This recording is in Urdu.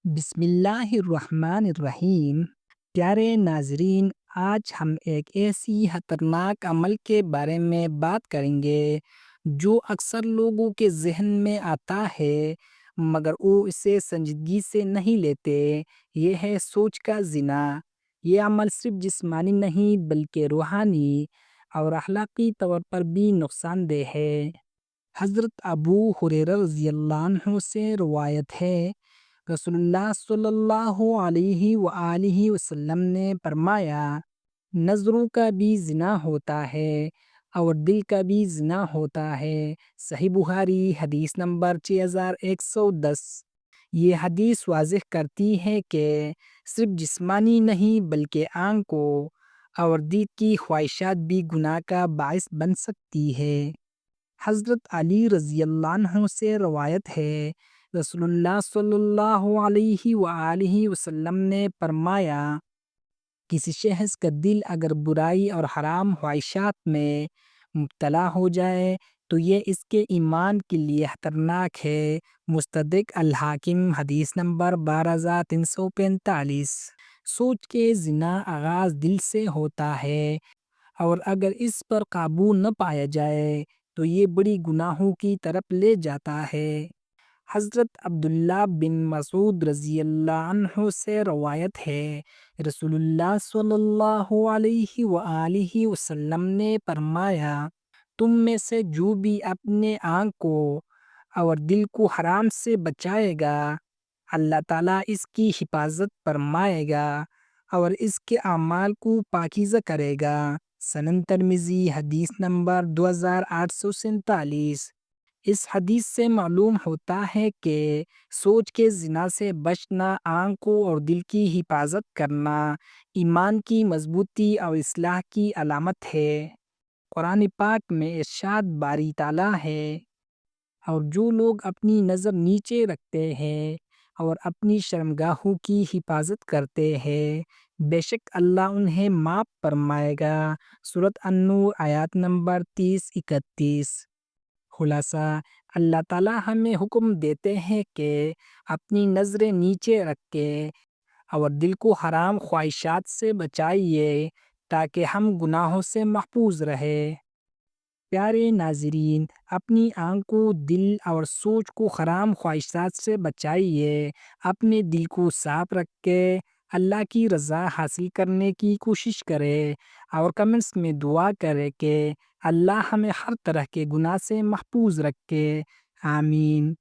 بسم اللہ الرحمن الرحیم۔ پیارے ناظرین، آج ہم ایک ایسی خطرناک عمل کے بارے میں بات کریں گے جو اکثر لوگوں کے ذہن میں آتا ہے مگر وہ اسے سنجیدگی سے نہیں لیتے۔ یہ ہے سوچ کا زنا۔ یہ عمل صرف جسمانی نہیں بلکہ روحانی اور اخلاقی طور پر بھی نقصان دہ ہے۔ حضرت ابو ہریرہ رضی اللہ عنہ سے روایت ہے، رسول اللہ صلی اللہ علیہ وآلہ وسلم نے فرمایا، نظروں کا بھی زنا ہوتا ہے اور دل کا بھی زنا ہوتا ہے۔ صحیح بخاری حدیث نمبر 6110۔ یہ حدیث واضح کرتی ہے کہ صرف جسمانی نہیں بلکہ آنکھوں اور دل کی خواہشات بھی گناہ کا باعث بن سکتی ہے۔ حضرت علی رضی اللہ عنہ سے روایت ہے، رسول اللہ صلی اللہ علیہ وآلہ وسلم نے فرمایا، کسی شخص کا دل اگر برائی اور حرام خواہشات میں مبتلا ہو جائے تو یہ اس کے ایمان کے لیے خطرناک ہے۔ مستدرک الحاکم حدیث نمبر 12345۔ سوچ کے زنا آغاز دل سے ہوتا ہے اور اگر اس پر قابو نہ پایا جائے تو یہ بڑی گناہوں کی طرف لے جاتا ہے۔ حضرت عبداللہ بن مسعود رضی اللہ عنہ سے روایت ہے، رسول اللہ صلی اللہ علیہ وآلہ وسلم نے فرمایا، تم میں سے جو بھی اپنے آنکھوں اور دل کو حرام سے بچائے گا، اللہ تعالیٰ اس کی حفاظت فرمائے گا اور اس کے اعمال کو پاکیزہ کرے گا۔ سنن ترمذی حدیث نمبر 2847۔ اس حدیث سے معلوم ہوتا ہے کہ سوچ کے زنا سے بچنا، آنکھوں اور دل کی حفاظت کرنا، ایمان کی مضبوطی اور اصلاح کی علامت ہے۔ قرآن پاک میں ارشاد باری تعالیٰ ہے، اور جو لوگ اپنی نظر نیچے رکھتے ہیں اور اپنی شرمگاہوں کی حفاظت کرتے ہیں، بے شک اللہ انہیں معاف فرمائے گا۔ سورۃ النور آیات نمبر 30-31۔ خلاصہ، اللہ تعالیٰ ہمیں حکم دیتے ہیں کہ اپنی نظریں نیچے رکھ کے اور دل کو حرام خواہشات سے بچائیے تاکہ ہم گناہوں سے محفوظ رہیں۔ پیارے ناظرین، اپنی آنکھوں، دل اور سوچ کو حرام خواہشات سے بچائیے۔ اپنے دل کو صاف رکھ کے اللہ کی رضا حاصل کرنے کی کوشش کرے اور کمنٹس میں دعا کرے کہ اللہ ہمیں ہر طرح کے گناہ سے محفوظ رکھے۔ آمین۔